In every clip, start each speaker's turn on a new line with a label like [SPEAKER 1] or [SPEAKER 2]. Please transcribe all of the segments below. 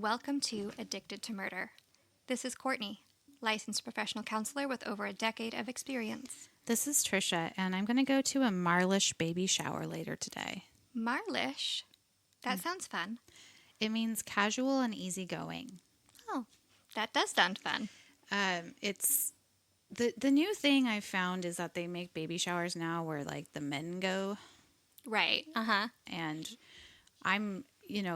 [SPEAKER 1] and welcome to Addicted to Murder. This is Courtney, licensed professional counselor with over a decade of experience.
[SPEAKER 2] This is Trisha, and I'm going to go to a Marlish baby shower later today.
[SPEAKER 1] Marlish? That sounds fun.
[SPEAKER 2] It means casual and easygoing.
[SPEAKER 1] Oh, that does sound fun.
[SPEAKER 2] It's the new thing I found is that they make baby showers now where like the men go.
[SPEAKER 1] Right.
[SPEAKER 2] And I'm,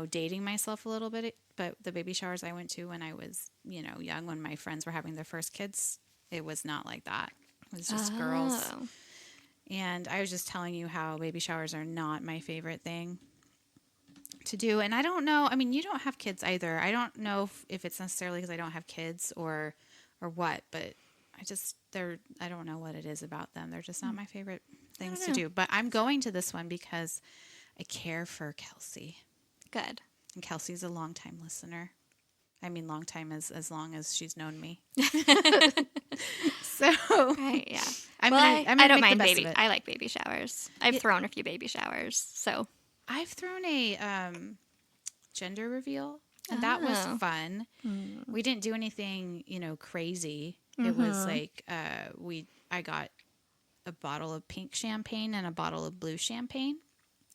[SPEAKER 2] dating myself a little bit, but the baby showers I went to when I was, young, when my friends were having their first kids, it was not like that. It was just girls. And I was just telling you how baby showers are not my favorite thing to do. And I don't know. I mean, you don't have kids either. I don't know if it's necessarily because I don't have kids or what, but I don't know what it is about them. They're just not my favorite things to do. But I'm going to this one because I care for Kelsey.
[SPEAKER 1] Good.
[SPEAKER 2] And Kelsey's a longtime listener. I mean, long time as long as she's known me. So,
[SPEAKER 1] right, yeah.
[SPEAKER 2] I
[SPEAKER 1] don't mind baby. I like baby showers. I've thrown a few baby showers. So
[SPEAKER 2] I've thrown a gender reveal, and that was fun. We didn't do anything, crazy. It was like I got a bottle of pink champagne and a bottle of blue champagne.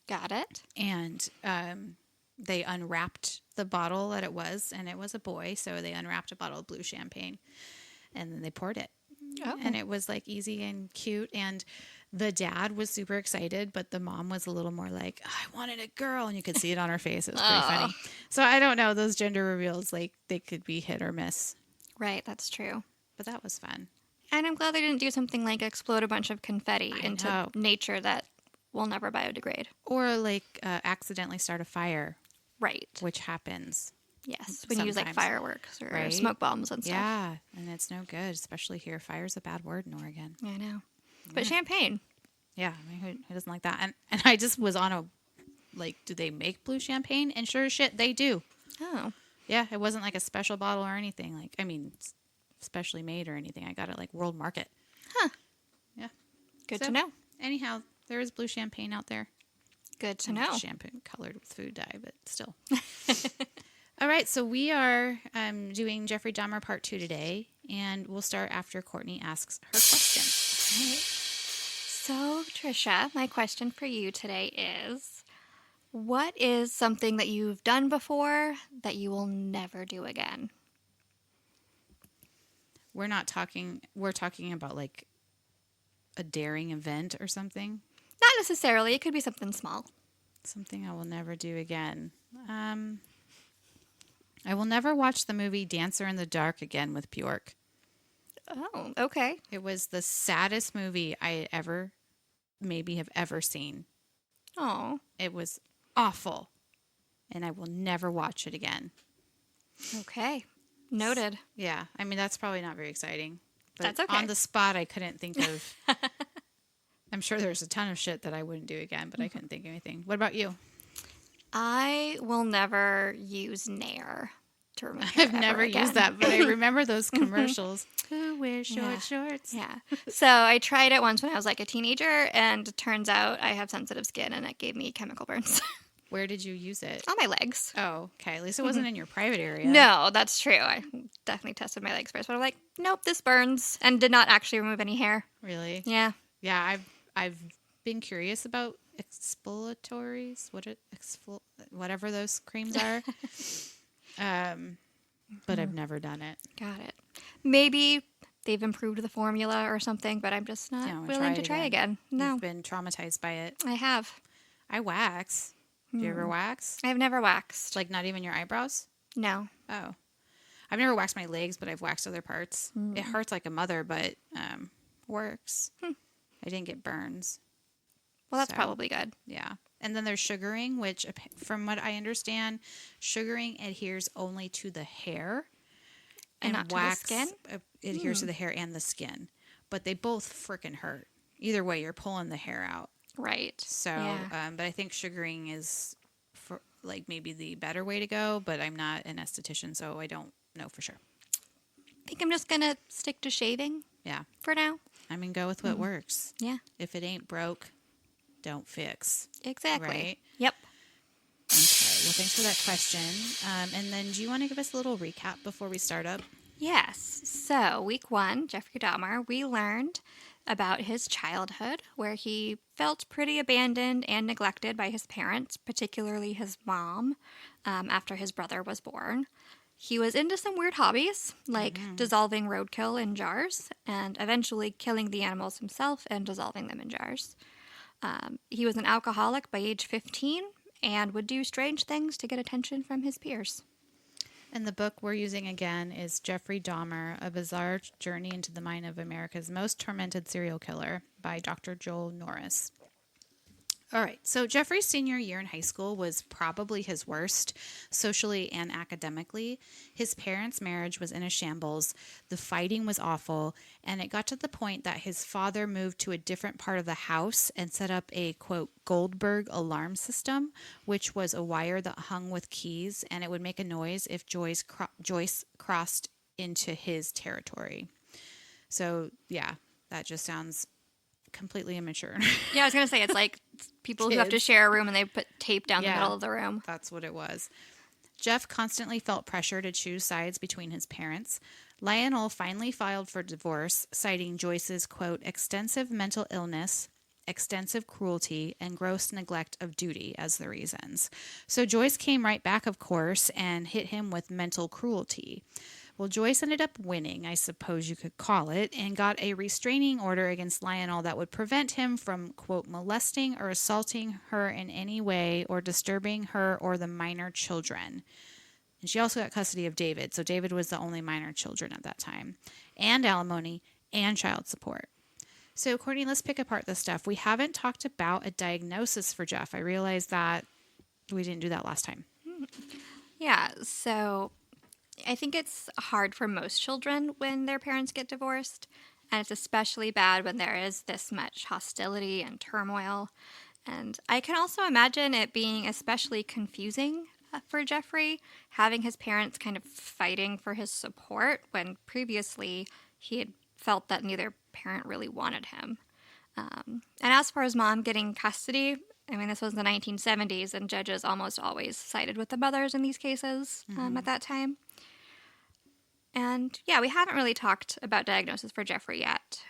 [SPEAKER 1] Got it.
[SPEAKER 2] And they unwrapped the bottle that it was, and it was a boy, so they unwrapped a bottle of blue champagne, and then they poured it. Oh. And it was like easy and cute, and the dad was super excited, but the mom was a little more like, I wanted a girl, and you could see it on her face. It was pretty funny. So I don't know, those gender reveals, like they could be hit or miss.
[SPEAKER 1] Right, that's true.
[SPEAKER 2] But that was fun.
[SPEAKER 1] And I'm glad they didn't do something like explode a bunch of confetti into nature that will never biodegrade.
[SPEAKER 2] Or like accidentally start a fire.
[SPEAKER 1] Right.
[SPEAKER 2] Which happens.
[SPEAKER 1] Yes, when you use like fireworks or smoke bombs and stuff.
[SPEAKER 2] Yeah, and it's no good, especially here. Fire's a bad word in Oregon.
[SPEAKER 1] I know. But champagne.
[SPEAKER 2] Yeah, I mean, who doesn't like that? And I just was on do they make blue champagne? And sure as shit, they do.
[SPEAKER 1] Oh.
[SPEAKER 2] Yeah, it wasn't like a special bottle or anything. It's specially made or anything. I got it like World Market.
[SPEAKER 1] Huh.
[SPEAKER 2] Yeah.
[SPEAKER 1] Good to know.
[SPEAKER 2] Anyhow, there is blue champagne out there.
[SPEAKER 1] Good to know.
[SPEAKER 2] Champagne colored with food dye, but still. All right, so we are doing Jeffrey Dahmer Part 2 today, and we'll start after Courtney asks her question.
[SPEAKER 1] So, Trisha, my question for you today is, what is something that you've done before that you will never do again?
[SPEAKER 2] We're talking about like a daring event or something?
[SPEAKER 1] Not necessarily. It could be something small.
[SPEAKER 2] Something I will never do again. I will never watch the movie Dancer in the Dark again with Bjork.
[SPEAKER 1] Oh, okay.
[SPEAKER 2] It was the saddest movie I have ever seen.
[SPEAKER 1] Oh.
[SPEAKER 2] It was awful. And I will never watch it again.
[SPEAKER 1] Okay. Noted.
[SPEAKER 2] Yeah. I mean, that's probably not very exciting. But
[SPEAKER 1] that's okay.
[SPEAKER 2] On the spot, I couldn't think of... I'm sure there's a ton of shit that I wouldn't do again, but I couldn't think of anything. What about you?
[SPEAKER 1] I will never use Nair to remove hair.
[SPEAKER 2] I've never used that, but I remember those commercials. Who wears shorts?
[SPEAKER 1] Yeah. So I tried it once when I was like a teenager, and it turns out I have sensitive skin, and it gave me chemical burns.
[SPEAKER 2] Where did you use it?
[SPEAKER 1] On my legs.
[SPEAKER 2] Oh, okay. At least it wasn't in your private area.
[SPEAKER 1] No, that's true. I definitely tested my legs first, but I'm like, nope, this burns, and did not actually remove any hair.
[SPEAKER 2] Really?
[SPEAKER 1] Yeah.
[SPEAKER 2] Yeah, I've been curious about exfoliatories, whatever those creams are. But I've never done it.
[SPEAKER 1] Got it. Maybe they've improved the formula or something, but I'm just not willing to try again. No.
[SPEAKER 2] You've been traumatized by it.
[SPEAKER 1] I have.
[SPEAKER 2] I wax. Do you ever wax?
[SPEAKER 1] I've never waxed.
[SPEAKER 2] Like not even your eyebrows?
[SPEAKER 1] No.
[SPEAKER 2] Oh. I've never waxed my legs, but I've waxed other parts. It hurts like a mother, but works. I didn't get burns.
[SPEAKER 1] Well, that's probably good.
[SPEAKER 2] Yeah. And then there's sugaring, which from what I understand, sugaring adheres only to the hair.
[SPEAKER 1] And not
[SPEAKER 2] wax
[SPEAKER 1] to the skin?
[SPEAKER 2] Adheres to the hair and the skin. But they both frickin' hurt. Either way, you're pulling the hair out.
[SPEAKER 1] Right.
[SPEAKER 2] So, but I think sugaring is for like maybe the better way to go, but I'm not an esthetician, so I don't know for sure.
[SPEAKER 1] I think I'm just going to stick to shaving.
[SPEAKER 2] Yeah.
[SPEAKER 1] For now.
[SPEAKER 2] I mean, go with what works.
[SPEAKER 1] Yeah.
[SPEAKER 2] If it ain't broke, don't fix.
[SPEAKER 1] Exactly.
[SPEAKER 2] Right?
[SPEAKER 1] Yep.
[SPEAKER 2] Okay. Well, thanks for that question. And then do you want to give us a little recap before we start up?
[SPEAKER 1] Yes. So, week 1, Jeffrey Dahmer, we learned about his childhood, where he felt pretty abandoned and neglected by his parents, particularly his mom, after his brother was born. He was into some weird hobbies, like dissolving roadkill in jars, and eventually killing the animals himself and dissolving them in jars. He was an alcoholic by age 15 and would do strange things to get attention from his peers.
[SPEAKER 2] And the book we're using again is Jeffrey Dahmer, A Bizarre Journey into the Mind of America's Most Tormented Serial Killer by Dr. Joel Norris. All right, so Jeffrey's senior year in high school was probably his worst, socially and academically. His parents' marriage was in a shambles, the fighting was awful, and it got to the point that his father moved to a different part of the house and set up a, quote, Goldberg alarm system, which was a wire that hung with keys, and it would make a noise if Joyce crossed into his territory. So, yeah, that just sounds completely immature.
[SPEAKER 1] Yeah, I was going to say, it's like people who have to share a room and they put tape down the middle of the room.
[SPEAKER 2] That's what it was. Jeff constantly felt pressure to choose sides between his parents. Lionel finally filed for divorce, citing Joyce's, quote, extensive mental illness, extensive cruelty, and gross neglect of duty as the reasons. So Joyce came right back, of course, and hit him with mental cruelty. Well, Joyce ended up winning, I suppose you could call it, and got a restraining order against Lionel that would prevent him from, quote, molesting or assaulting her in any way or disturbing her or the minor children. And she also got custody of David, so David was the only minor children at that time, and alimony and child support. So, Courtney, let's pick apart this stuff. We haven't talked about a diagnosis for Jeff. I realized that we didn't do that last time.
[SPEAKER 1] Yeah, so I think it's hard for most children when their parents get divorced, and it's especially bad when there is this much hostility and turmoil. And I can also imagine it being especially confusing for Jeffrey, having his parents kind of fighting for his support when previously he had felt that neither parent really wanted him. And as for his mom getting custody, I mean, this was the 1970s, and judges almost always sided with the mothers in these cases at that time. And yeah, we haven't really talked about diagnosis for Jeffrey yet.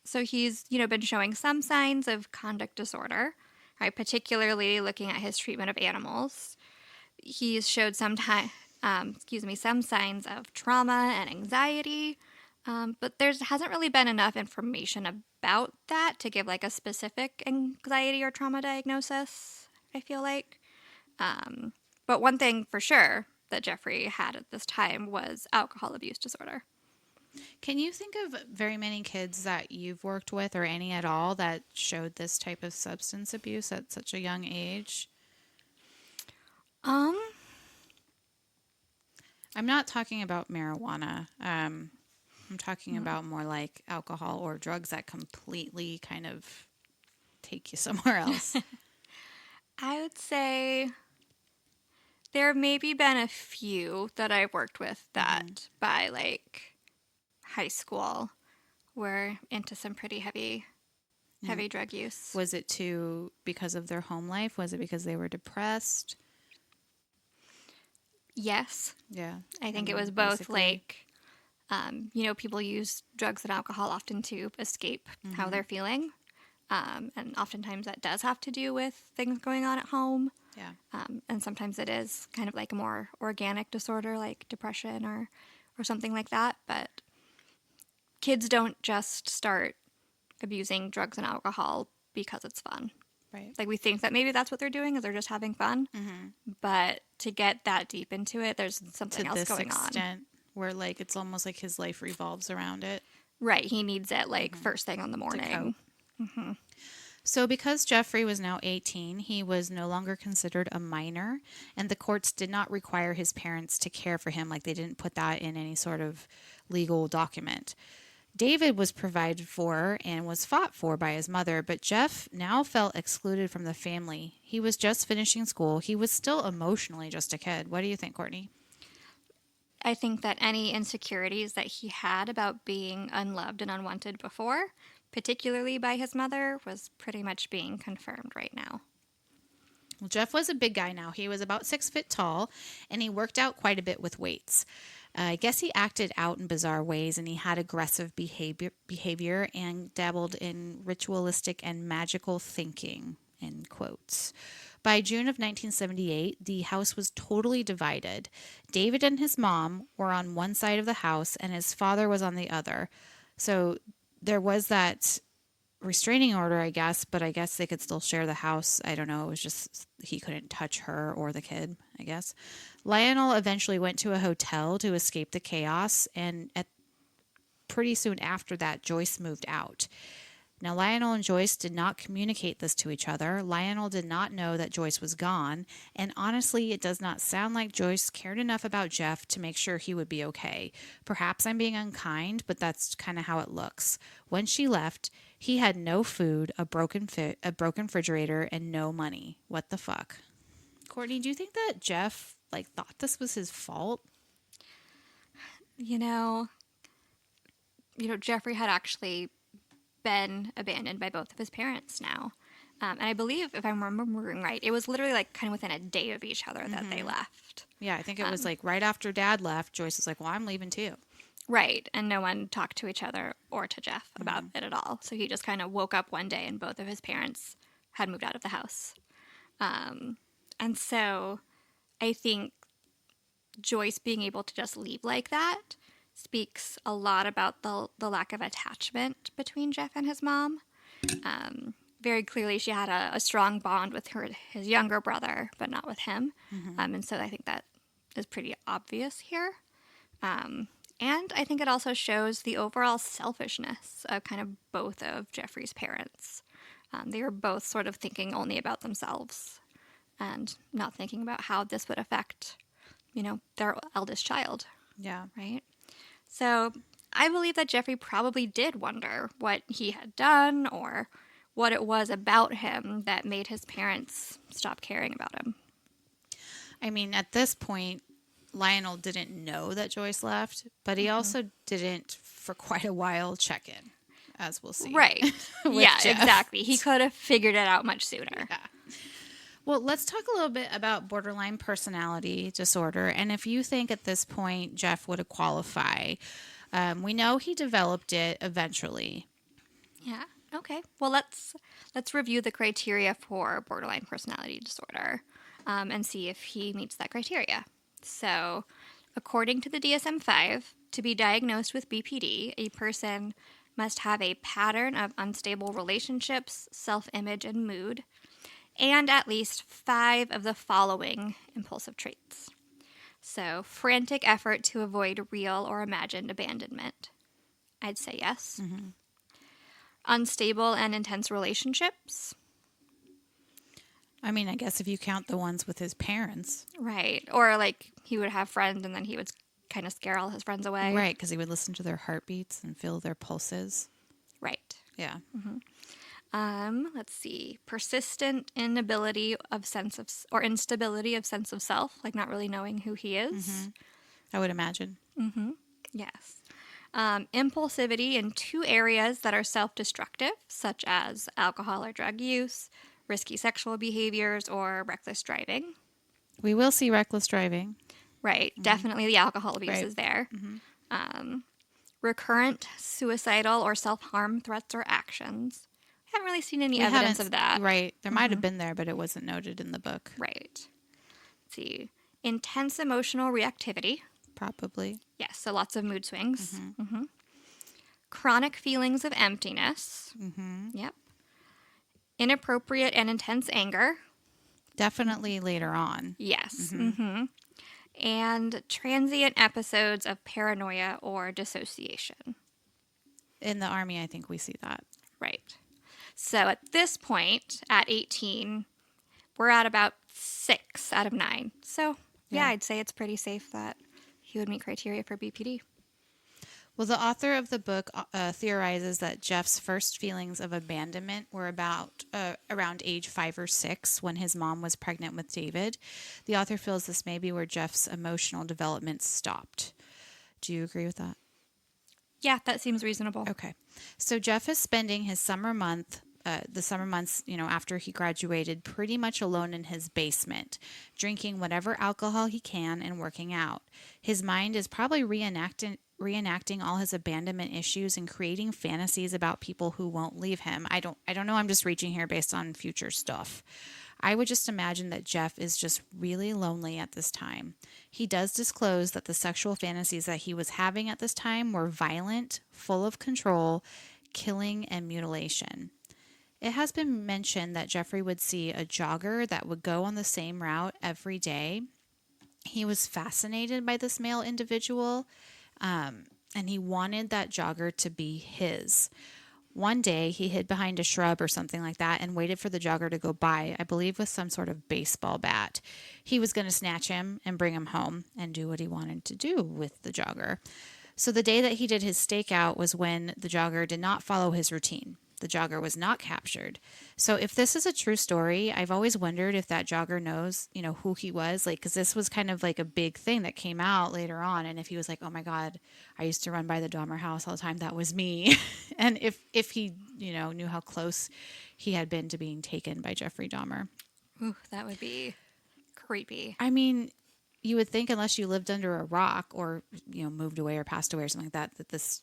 [SPEAKER 1] So he's, been showing some signs of conduct disorder, right? Particularly looking at his treatment of animals. He's showed some signs of trauma and anxiety, but there hasn't really been enough information about that to give like a specific anxiety or trauma diagnosis, I feel like. But one thing for sure that Jeffrey had at this time was alcohol abuse disorder.
[SPEAKER 2] Can you think of very many kids that you've worked with or any at all that showed this type of substance abuse at such a young age? I'm not talking about marijuana. I'm talking about more like alcohol or drugs that completely kind of take you somewhere else.
[SPEAKER 1] I would say there have maybe been a few that I've worked with that by like high school were into some pretty heavy drug use.
[SPEAKER 2] Was it because of their home life? Was it because they were depressed?
[SPEAKER 1] Yes.
[SPEAKER 2] Yeah.
[SPEAKER 1] I think it was both like, people use drugs and alcohol often to escape how they're feeling. And oftentimes that does have to do with things going on at home.
[SPEAKER 2] Yeah.
[SPEAKER 1] And sometimes it is kind of like a more organic disorder like depression or something like that. But kids don't just start abusing drugs and alcohol because it's fun.
[SPEAKER 2] Right.
[SPEAKER 1] Like we think that maybe that's what they're doing is they're just having fun. But to get that deep into it, there's something else going on. To this extent
[SPEAKER 2] where like it's almost like his life revolves around it.
[SPEAKER 1] Right. He needs it like first thing on the morning.
[SPEAKER 2] So because Jeffrey was now 18, he was no longer considered a minor, and the courts did not require his parents to care for him. Like they didn't put that in any sort of legal document. David was provided for and was fought for by his mother, but Jeff now felt excluded from the family. He was just finishing school. He was still emotionally just a kid. What do you think, Courtney?
[SPEAKER 1] I think that any insecurities that he had about being unloved and unwanted before, particularly by his mother, was pretty much being confirmed right now.
[SPEAKER 2] Well, Jeff was a big guy now. He was about 6 foot tall, and he worked out quite a bit with weights. I guess he acted out in bizarre ways, and he had aggressive behavior and dabbled in ritualistic and magical thinking, in quotes. By June of 1978, the house was totally divided. David and his mom were on one side of the house, and his father was on the other. So there was that restraining order, I guess, but I guess they could still share the house. I don't know. It was just he couldn't touch her or the kid, I guess. Lionel eventually went to a hotel to escape the chaos, and pretty soon after that, Joyce moved out. Now, Lionel and Joyce did not communicate this to each other. Lionel did not know that Joyce was gone, and honestly, it does not sound like Joyce cared enough about Jeff to make sure he would be okay. Perhaps I'm being unkind, but that's kind of how it looks. When she left, he had no food, a broken refrigerator, and no money. What the fuck? Courtney, do you think that Jeff thought this was his fault?
[SPEAKER 1] You know, Jeffrey had actually been abandoned by both of his parents now. And I believe, if I'm remembering right, it was literally kind of within a day of each other that they left.
[SPEAKER 2] Yeah, I think it was right after Dad left, Joyce was like, well, I'm leaving too.
[SPEAKER 1] Right. And no one talked to each other or to Jeff about it at all. So he just kind of woke up one day and both of his parents had moved out of the house. And so I think Joyce being able to just leave like that speaks a lot about the lack of attachment between Jeff and his mom. Very clearly, she had a strong bond with his younger brother, but not with him. And so I think that is pretty obvious here. And I think it also shows the overall selfishness of kind of both of Jeffrey's parents. They were both sort of thinking only about themselves and not thinking about how this would affect, their eldest child.
[SPEAKER 2] Yeah.
[SPEAKER 1] Right? So I believe that Jeffrey probably did wonder what he had done or what it was about him that made his parents stop caring about him.
[SPEAKER 2] I mean, at this point, Lionel didn't know that Joyce left, but he also didn't, for quite a while, check in, as we'll see.
[SPEAKER 1] Right. Yeah,
[SPEAKER 2] Jeff.
[SPEAKER 1] Exactly. He could have figured it out much sooner.
[SPEAKER 2] Yeah. Well, let's talk a little bit about borderline personality disorder, and if you think at this point Jeff would qualify. We know he developed it eventually.
[SPEAKER 1] Yeah. Okay. Well, let's review the criteria for borderline personality disorder and see if he meets that criteria. So, according to the DSM-5, to be diagnosed with BPD, a person must have a pattern of unstable relationships, self-image, and mood, and at least 5 of the following impulsive traits. So, frantic effort to avoid real or imagined abandonment. I'd say yes. Unstable and intense relationships.
[SPEAKER 2] I mean, I guess if you count the ones with his parents.
[SPEAKER 1] Right. Or he would have friends and then he would kind of scare all his friends away.
[SPEAKER 2] Right, because he would listen to their heartbeats and feel their pulses.
[SPEAKER 1] Right.
[SPEAKER 2] Yeah.
[SPEAKER 1] Let's see. Persistent inability of instability of sense of self, not really knowing who he is.
[SPEAKER 2] I would imagine.
[SPEAKER 1] Yes. Impulsivity in 2 areas that are self-destructive, such as alcohol or drug use, risky sexual behaviors, or reckless driving.
[SPEAKER 2] We will see reckless driving.
[SPEAKER 1] Right. Definitely the alcohol abuse is there. Recurrent suicidal or self-harm threats or actions. I haven't really seen any evidence of that.
[SPEAKER 2] Right. There might have been there, but it wasn't noted in the book.
[SPEAKER 1] Right. Let's see. Intense emotional reactivity.
[SPEAKER 2] Probably.
[SPEAKER 1] Yes, so lots of mood swings. Chronic feelings of emptiness. Yep. Inappropriate and intense anger.
[SPEAKER 2] Definitely later on.
[SPEAKER 1] Yes. And transient episodes of paranoia or dissociation.
[SPEAKER 2] In the Army, I think we see that.
[SPEAKER 1] Right. So at this point, at 18, we're at about 6 out of 9. So, yeah, I'd say it's pretty safe that he would meet criteria for BPD.
[SPEAKER 2] Well, the author of the book theorizes that Jeff's first feelings of abandonment were about around age 5 or 6 when his mom was pregnant with David. The author feels this may be where Jeff's emotional development stopped. Do you agree with that?
[SPEAKER 1] Yeah, that seems reasonable.
[SPEAKER 2] Okay. So Jeff is spending his summer month the summer months, after he graduated, pretty much alone in his basement, drinking whatever alcohol he can and working out. His mind is probably reenacting all his abandonment issues and creating fantasies about people who won't leave him. I don't know. I'm just reaching here based on future stuff. I would just imagine that Jeff is just really lonely at this time. He does disclose that the sexual fantasies that he was having at this time were violent, full of control, killing, and mutilation. It has been mentioned that Jeffrey would see a jogger that would go on the same route every day. He was fascinated by this male individual, and he wanted that jogger to be his. One day, he hid behind a shrub or something like that and waited for the jogger to go by, I believe with some sort of baseball bat. He was going to snatch him and bring him home and do what he wanted to do with the jogger. So the day that he did his stakeout was when the jogger did not follow his routine. The jogger was not captured. So if this is a true story, I've always wondered if that jogger knows, who he was. Like, because this was kind of like a big thing that came out later on. And if he was like, oh my God, I used to run by the Dahmer house all the time, that was me. And if he, knew how close he had been to being taken by Jeffrey Dahmer.
[SPEAKER 1] Ooh, that would be creepy.
[SPEAKER 2] I mean, you would think unless you lived under a rock or, moved away or passed away or something like that, that this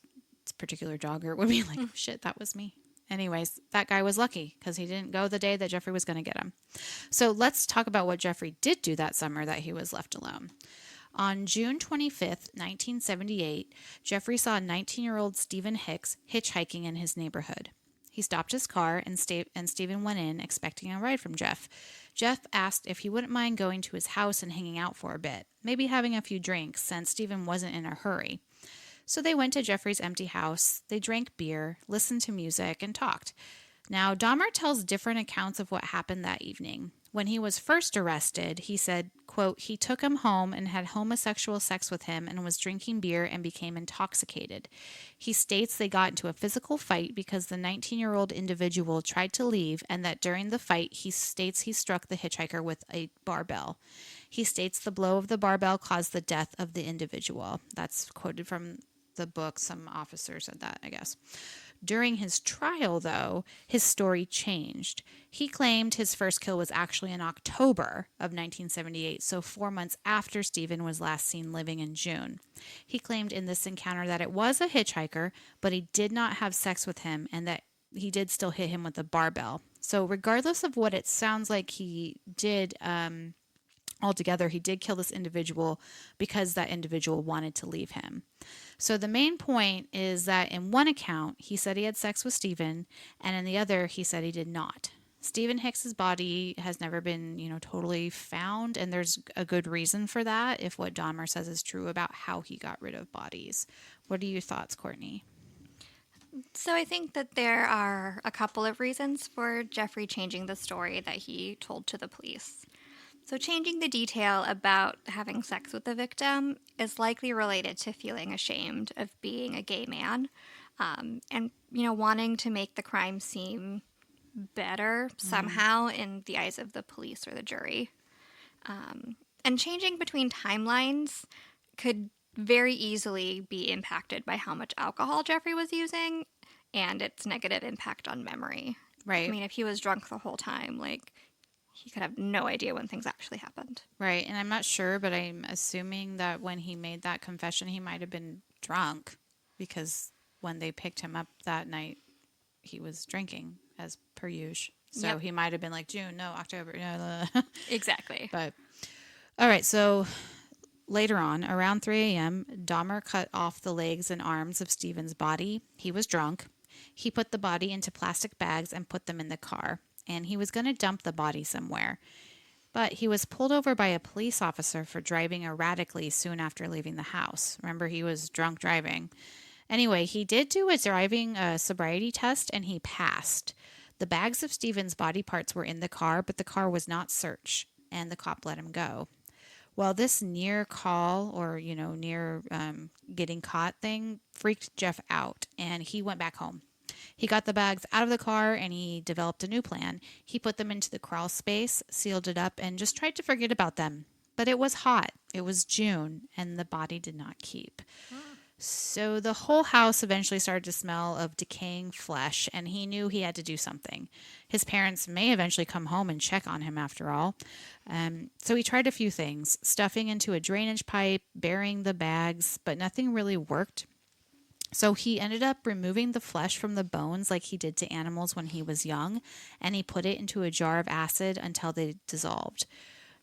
[SPEAKER 2] particular jogger would be like, oh, shit, that was me. Anyways, that guy was lucky because he didn't go the day that Jeffrey was going to get him. So let's talk about what Jeffrey did do that summer that he was left alone. On June 25th, 1978, Jeffrey saw 19-year-old Stephen Hicks hitchhiking in his neighborhood. He stopped his car and Stephen went in expecting a ride from Jeff. Jeff asked if he wouldn't mind going to his house and hanging out for a bit, maybe having a few drinks since Stephen wasn't in a hurry. So they went to Jeffrey's empty house, they drank beer, listened to music, and talked. Now, Dahmer tells different accounts of what happened that evening. When he was first arrested, he said, quote, he took him home and had homosexual sex with him and was drinking beer and became intoxicated. He states they got into a physical fight because the 19-year-old individual tried to leave and that during the fight, he states he struck the hitchhiker with a barbell. He states the blow of the barbell caused the death of the individual. That's quoted from the book. Some officer said that, I guess. During his trial, though, his story changed. He claimed his first kill was actually in October of 1978, so 4 months after Stephen was last seen living in June. He claimed in this encounter that it was a hitchhiker, but he did not have sex with him and that he did still hit him with a barbell. So regardless of what it sounds like he did, altogether, he did kill this individual because that individual wanted to leave him. So the main point is that in one account, he said he had sex with Stephen, and in the other, he said he did not. Stephen Hicks's body has never been, totally found, and there's a good reason for that if what Dahmer says is true about how he got rid of bodies. What are your thoughts, Courtney?
[SPEAKER 1] So I think that there are a couple of reasons for Jeffrey changing the story that he told to the police. So changing the detail about having sex with the victim is likely related to feeling ashamed of being a gay man, and, wanting to make the crime seem better somehow in the eyes of the police or the jury. And changing between timelines could very easily be impacted by how much alcohol Jeffrey was using and its negative impact on memory.
[SPEAKER 2] Right.
[SPEAKER 1] I mean, if he was drunk the whole time, he could have no idea when things actually happened.
[SPEAKER 2] Right. And I'm not sure, but I'm assuming that when he made that confession, he might have been drunk because when they picked him up that night, he was drinking as per usual. So He might have been like June, no, October. No.
[SPEAKER 1] Exactly.
[SPEAKER 2] But all right. So later on, around 3 a.m., Dahmer cut off the legs and arms of Stephen's body. He was drunk. He put the body into plastic bags and put them in the car. And he was going to dump the body somewhere. But he was pulled over by a police officer for driving erratically soon after leaving the house. Remember, he was drunk driving. Anyway, he did do a driving sobriety test, and he passed. The bags of Stephen's body parts were in the car, but the car was not searched, and the cop let him go. Well, this near call or, near getting caught thing freaked Jeff out, and he went back home. He got the bags out of the car and he developed a new plan. He put them into the crawl space, sealed it up, and just tried to forget about them. But it was hot. It was June, and the body did not keep. So the whole house eventually started to smell of decaying flesh, and he knew he had to do something. His parents may eventually come home and check on him after all. So he tried a few things, stuffing into a drainage pipe, burying the bags, but nothing really worked. So he ended up removing the flesh from the bones like he did to animals when he was young, and he put it into a jar of acid until they dissolved.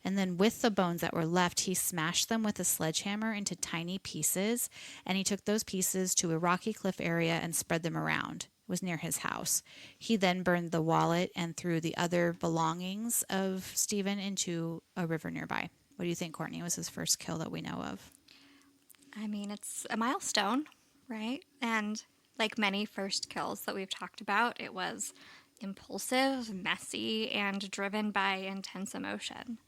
[SPEAKER 2] And then with the bones that were left, he smashed them with a sledgehammer into tiny pieces, and he took those pieces to a rocky cliff area and spread them around. It was near his house. He then burned the wallet and threw the other belongings of Stephen into a river nearby. What do you think, Courtney? Was his first kill that we know of?
[SPEAKER 1] I mean, it's a milestone, right? And like many first kills that we've talked about, it was impulsive, messy, and driven by intense emotion.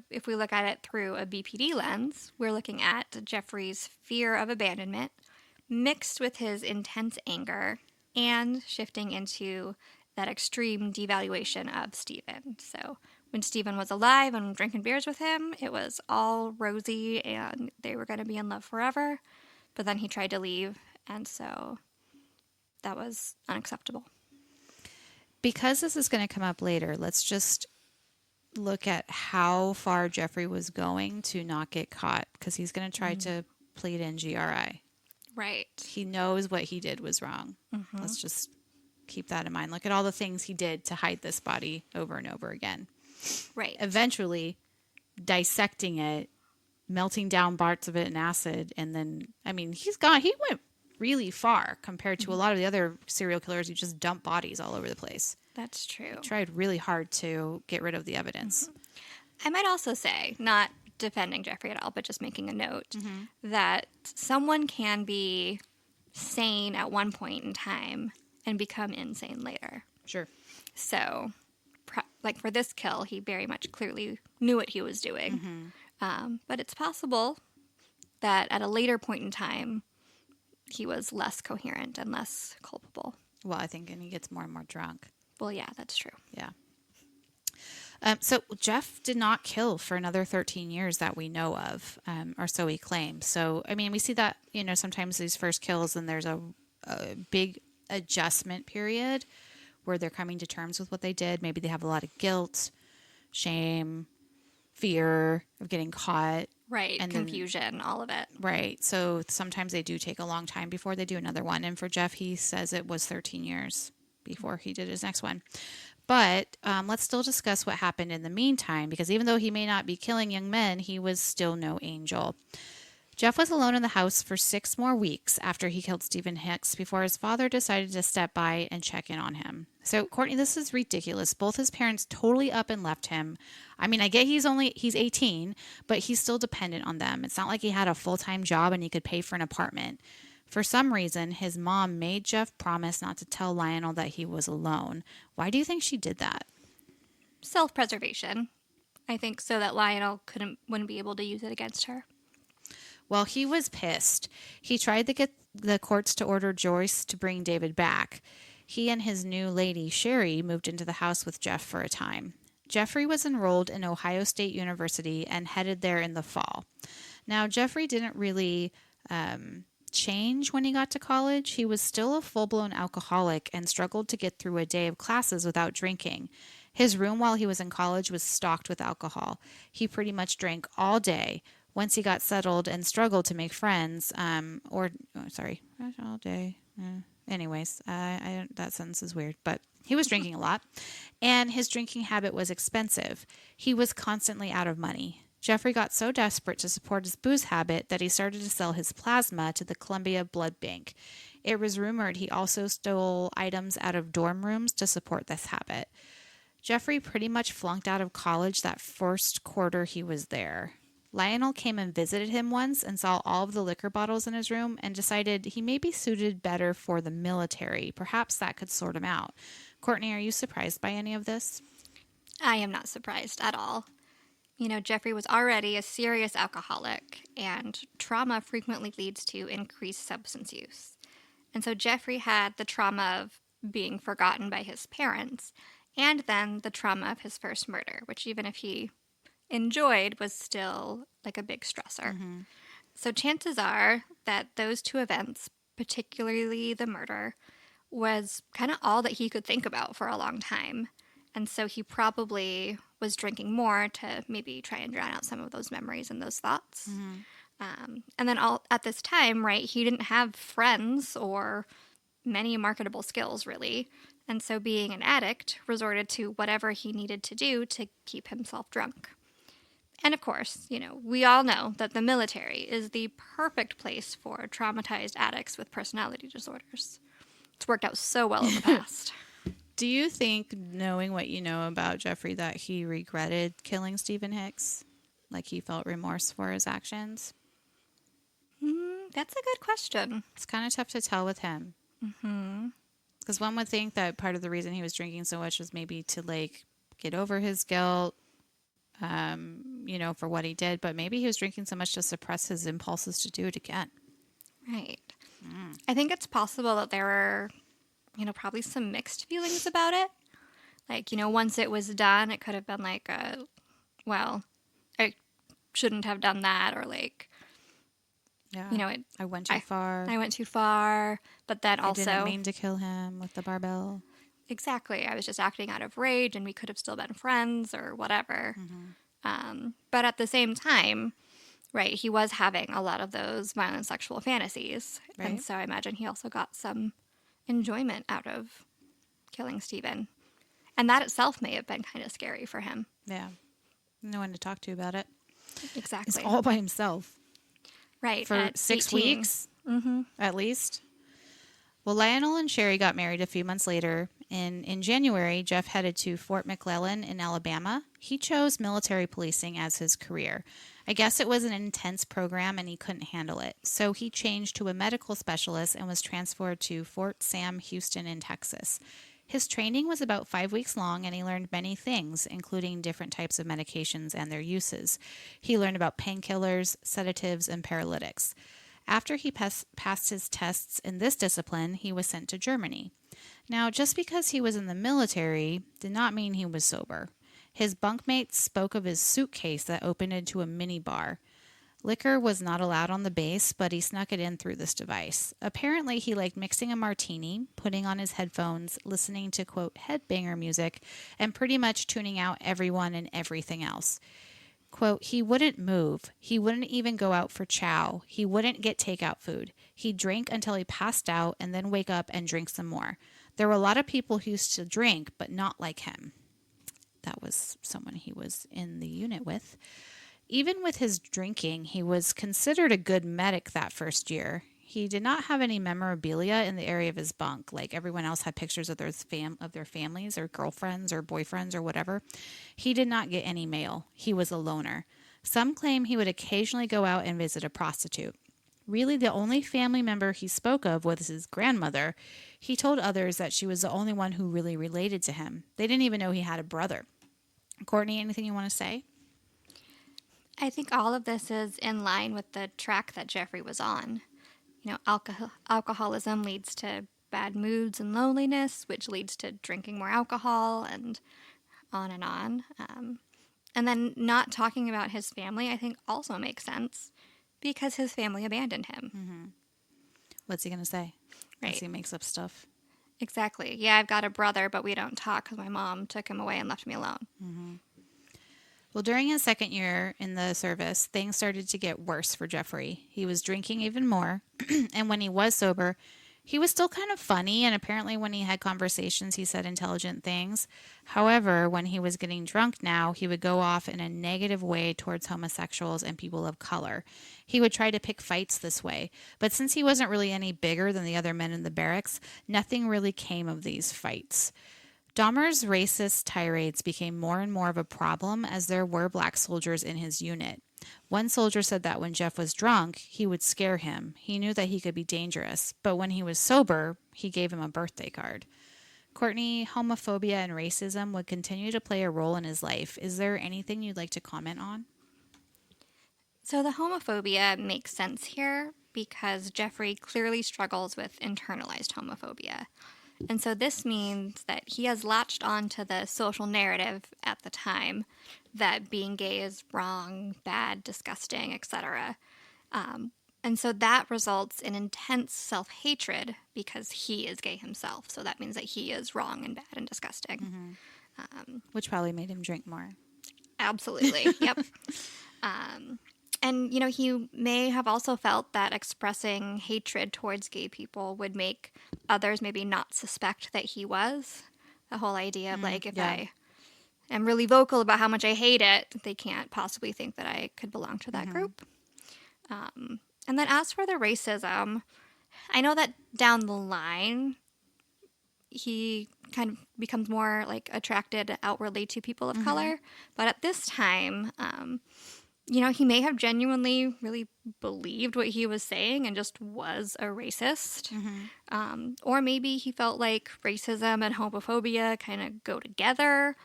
[SPEAKER 1] If we look at it through a BPD lens, we're looking at Jeffrey's fear of abandonment mixed with his intense anger and shifting into that extreme devaluation of Stephen. So when Stephen was alive and drinking beers with him, it was all rosy and they were going to be in love forever. But then he tried to leave, and so that was unacceptable.
[SPEAKER 2] Because this is going to come up later, let's just look at how far Jeffrey was going to not get caught, because he's going to try to plead in GRI.
[SPEAKER 1] Right.
[SPEAKER 2] He knows what he did was wrong. Let's just keep that in mind. Look at all the things he did to hide this body over and over again.
[SPEAKER 1] Right.
[SPEAKER 2] Eventually, dissecting it, melting down parts of it in acid, and then, I mean, he's gone. He went really far compared to a lot of the other serial killers who just dump bodies all over the place.
[SPEAKER 1] That's true.
[SPEAKER 2] He tried really hard to get rid of the evidence.
[SPEAKER 1] I might also say, not defending Jeffrey at all, but just making a note that someone can be sane at one point in time and become insane later.
[SPEAKER 2] Sure.
[SPEAKER 1] So, like for this kill, he very much clearly knew what he was doing. But it's possible that at a later point in time, he was less coherent and less culpable.
[SPEAKER 2] Well, I think, and he gets more and more drunk.
[SPEAKER 1] Well, yeah, that's true.
[SPEAKER 2] Yeah. So Jeff did not kill for another 13 years that we know of, or so he claims. So, I mean, we see that, sometimes these first kills and there's a big adjustment period where they're coming to terms with what they did. Maybe they have a lot of guilt, shame, fear of getting caught.
[SPEAKER 1] Right, and confusion, all of it.
[SPEAKER 2] Right. So sometimes they do take a long time before they do another one. And for Jeff, he says it was 13 years before he did his next one. But let's still discuss what happened in the meantime, because even though he may not be killing young men, he was still no angel. Jeff was alone in the house for 6 more weeks after he killed Stephen Hicks before his father decided to step by and check in on him. So, Courtney, this is ridiculous. Both his parents totally up and left him. I mean, I get he's 18, but he's still dependent on them. It's not like he had a full-time job and he could pay for an apartment. For some reason, his mom made Jeff promise not to tell Lionel that he was alone. Why do you think she did that?
[SPEAKER 1] Self-preservation, I think, so that Lionel wouldn't be able to use it against her.
[SPEAKER 2] Well, he was pissed. He tried to get the courts to order Joyce to bring David back. He and his new lady, Sherry, moved into the house with Jeff for a time. Jeffrey was enrolled in Ohio State University and headed there in the fall. Now, Jeffrey didn't really change when he got to college. He was still a full-blown alcoholic and struggled to get through a day of classes without drinking. His room while he was in college was stocked with alcohol. He pretty much drank all day. Once he got settled and struggled to make friends, all day. Anyways, that sentence is weird, but he was drinking a lot, and his drinking habit was expensive. He was constantly out of money. Jeffrey got so desperate to support his booze habit that he started to sell his plasma to the Columbia Blood Bank. It was rumored he also stole items out of dorm rooms to support this habit. Jeffrey pretty much flunked out of college that first quarter he was there. Lionel came and visited him once and saw all of the liquor bottles in his room and decided he may be suited better for the military. Perhaps that could sort him out. Courtney, are you surprised by any of this?
[SPEAKER 1] I am not surprised at all. Jeffrey was already a serious alcoholic, and trauma frequently leads to increased substance use. And so Jeffrey had the trauma of being forgotten by his parents, and then the trauma of his first murder, which even if he enjoyed was still like a big stressor. So chances are that those two events, particularly the murder, was kind of all that he could think about for a long time. And so he probably was drinking more to maybe try and drown out some of those memories and those thoughts. And then all at this time, right, he didn't have friends or many marketable skills, really. And so being an addict resorted to whatever he needed to do to keep himself drunk. And of course, we all know that the military is the perfect place for traumatized addicts with personality disorders. It's worked out so well in the past.
[SPEAKER 2] Do you think, knowing what you know about Jeffrey, that he regretted killing Stephen Hicks? Like he felt remorse for his actions?
[SPEAKER 1] That's a good question.
[SPEAKER 2] It's kind of tough to tell with him. Because one would think that part of the reason he was drinking so much was maybe to like get over his guilt, for what he did. But maybe he was drinking so much to suppress his impulses to do it again.
[SPEAKER 1] Right. I think it's possible that there were, probably some mixed feelings about it. Like, once it was done, it could have been like, well, I shouldn't have done that, or like,
[SPEAKER 2] Yeah. I went too far.
[SPEAKER 1] I went too far, but then also...
[SPEAKER 2] I didn't mean to kill him with the barbell.
[SPEAKER 1] Exactly. I was just acting out of rage, and we could have still been friends or whatever. But at the same time, right, he was having a lot of those violent sexual fantasies.
[SPEAKER 2] Right.
[SPEAKER 1] And so I imagine he also got some enjoyment out of killing Stephen. And that itself may have been kind of scary for him.
[SPEAKER 2] Yeah. No one to talk to about it.
[SPEAKER 1] Exactly.
[SPEAKER 2] He's all by himself.
[SPEAKER 1] Right.
[SPEAKER 2] For 6 weeks, at least. Well, Lionel and Sherry got married a few months later. And in January, Jeff headed to Fort McClellan in Alabama. He chose military policing as his career. I guess it was an intense program and he couldn't handle it. So he changed to a medical specialist and was transferred to Fort Sam Houston in Texas. His training was about 5 weeks long, and he learned many things, including different types of medications and their uses. He learned about painkillers, sedatives, and paralytics. After he passed his tests in this discipline, he was sent to Germany. Now, just because he was in the military did not mean he was sober. His bunkmates spoke of his suitcase that opened into a mini bar. Liquor was not allowed on the base, but he snuck it in through this device. Apparently, he liked mixing a martini, putting on his headphones, listening to, quote, headbanger music, and pretty much tuning out everyone and everything else. Quote, he wouldn't move. He wouldn't even go out for chow. He wouldn't get takeout food. He'd drink until he passed out and then wake up and drink some more. There were a lot of people who used to drink, but not like him. That was someone he was in the unit with. Even with his drinking, he was considered a good medic that first year. He did not have any memorabilia in the area of his bunk. Like everyone else had pictures of their families or girlfriends or boyfriends or whatever. He did not get any mail. He was a loner. Some claim he would occasionally go out and visit a prostitute. Really, the only family member he spoke of was his grandmother. He told others that she was the only one who really related to him. They didn't even know he had a brother. Courtney, anything you want to say?
[SPEAKER 1] I think all of this is in line with the track that Jeffrey was on. Alcoholism leads to bad moods and loneliness, which leads to drinking more alcohol and on and on. And then not talking about his family, I think, also makes sense because his family abandoned him.
[SPEAKER 2] What's he going to say?
[SPEAKER 1] Right.
[SPEAKER 2] As he makes up stuff.
[SPEAKER 1] Exactly. Yeah, I've got a brother, but we don't talk because my mom took him away and left me alone.
[SPEAKER 2] Well, during his second year in the service, things started to get worse for Jeffrey. He was drinking even more, and when he was sober, he was still kind of funny, and apparently when he had conversations, he said intelligent things. However, when he was getting drunk now, he would go off in a negative way towards homosexuals and people of color. He would try to pick fights this way, but since he wasn't really any bigger than the other men in the barracks, nothing really came of these fights. Dahmer's racist tirades became more and more of a problem as there were black soldiers in his unit. One soldier said that when Jeff was drunk, he would scare him. He knew that he could be dangerous, but when he was sober, he gave him a birthday card. Courtney, homophobia and racism would continue to play a role in his life. Is there anything you'd like to comment on?
[SPEAKER 1] So the homophobia makes sense here because Jeffrey clearly struggles with internalized homophobia. And so this means that he has latched on to the social narrative at the time that being gay is wrong, bad, disgusting, etc. And so that results in intense self-hatred because he is gay himself. So that means that he is wrong and bad and disgusting.
[SPEAKER 2] Which probably made him drink more.
[SPEAKER 1] Absolutely. Yep. And, he may have also felt that expressing hatred towards gay people would make others maybe not suspect that he was. The whole idea of, like, if
[SPEAKER 2] yeah.
[SPEAKER 1] I am really vocal about how much I hate it, they can't possibly think that I could belong to that group. And then as for the racism, I know that down the line, he kind of becomes more, like, attracted outwardly to people of color. But at this time, he may have genuinely really believed what he was saying and just was a racist. Or maybe he felt like racism and homophobia kind of go together.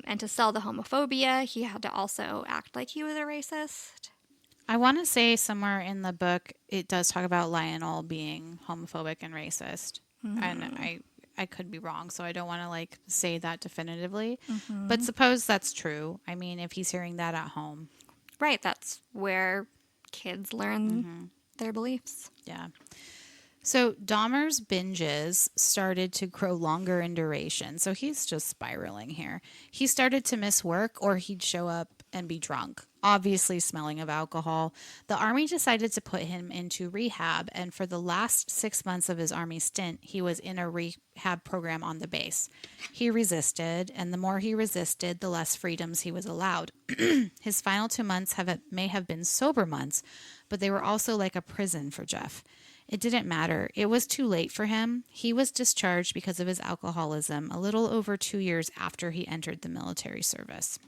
[SPEAKER 1] And to sell the homophobia, he had to also act like he was a racist.
[SPEAKER 2] I want to say somewhere in the book, it does talk about Lionel being homophobic and racist. And I could be wrong, so I don't want to, like, say that definitively. But suppose that's true. I mean, if he's hearing that at home.
[SPEAKER 1] Right, that's where kids learn their beliefs.
[SPEAKER 2] Yeah. So Dahmer's binges started to grow longer in duration. So he's just spiraling here. He started to miss work, or he'd show up and be drunk, obviously smelling of alcohol. The Army decided to put him into rehab, and for the last 6 months of his Army stint, he was in a rehab program on the base. He resisted, and the more he resisted, the less freedoms he was allowed. His final 2 months may have been sober months, but they were also like a prison for Jeff. It didn't matter. It was too late for him. He was discharged because of his alcoholism a little over 2 years after he entered the military service.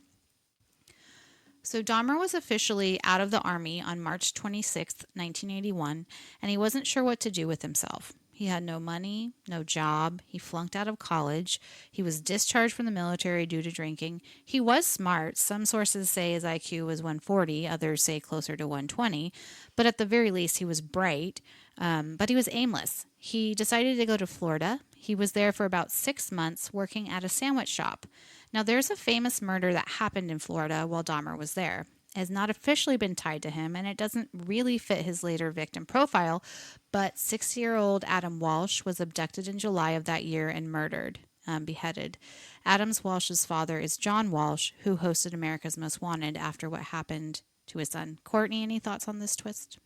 [SPEAKER 2] So Dahmer was officially out of the Army on March 26, 1981, and he wasn't sure what to do with himself. He had no money, no job. He flunked out of college. He was discharged from the military due to drinking. He was smart. Some sources say his IQ was 140. Others say closer to 120. But at the very least, he was bright. But he was aimless. He decided to go to Florida. He was there for about 6 months working at a sandwich shop. Now, there's a famous murder that happened in Florida while Dahmer was there. It has not officially been tied to him, and it doesn't really fit his later victim profile, but 6-year-old Adam Walsh was abducted in July of that year and murdered, beheaded. Adam Walsh's father is John Walsh, who hosted America's Most Wanted after what happened to his son. Courtney, any thoughts on this twist?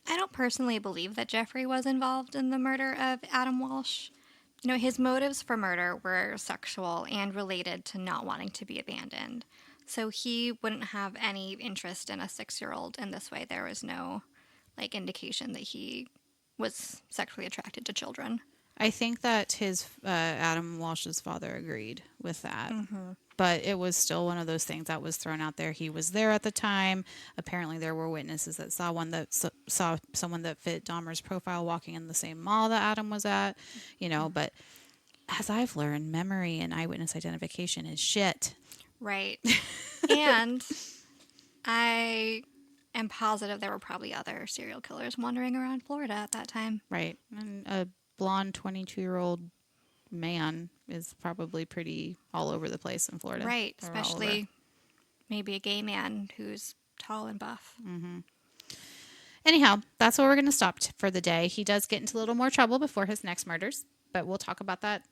[SPEAKER 1] I don't personally believe that Jeffrey was involved in the murder of Adam Walsh. His motives for murder were sexual and related to not wanting to be abandoned. So he wouldn't have any interest in a 6-year-old in this way. There was no, indication that he was sexually attracted to children.
[SPEAKER 2] I think that his Adam Walsh's father agreed with that. But it was still one of those things that was thrown out there. He was there at the time. Apparently, there were witnesses that saw someone that fit Dahmer's profile walking in the same mall that Adam was at. But as I've learned, memory and eyewitness identification is shit.
[SPEAKER 1] Right. And I am positive there were probably other serial killers wandering around Florida at that time.
[SPEAKER 2] Right. And a blonde 22-year-old man is probably pretty all over the place in Florida.
[SPEAKER 1] Right. Especially maybe a gay man who's tall and buff.
[SPEAKER 2] Anyhow, that's where we're going to stop for the day. He does get into a little more trouble before his next murders, but we'll talk about that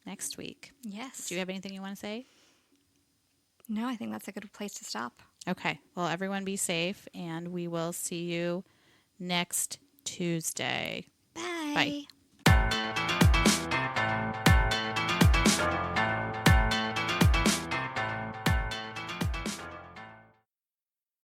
[SPEAKER 2] next week.
[SPEAKER 1] Yes.
[SPEAKER 2] Do you have anything you want to say?
[SPEAKER 1] No, I think that's a good place to stop.
[SPEAKER 2] Okay. Well, everyone be safe, and we will see you next Tuesday.
[SPEAKER 1] Bye.
[SPEAKER 2] Bye.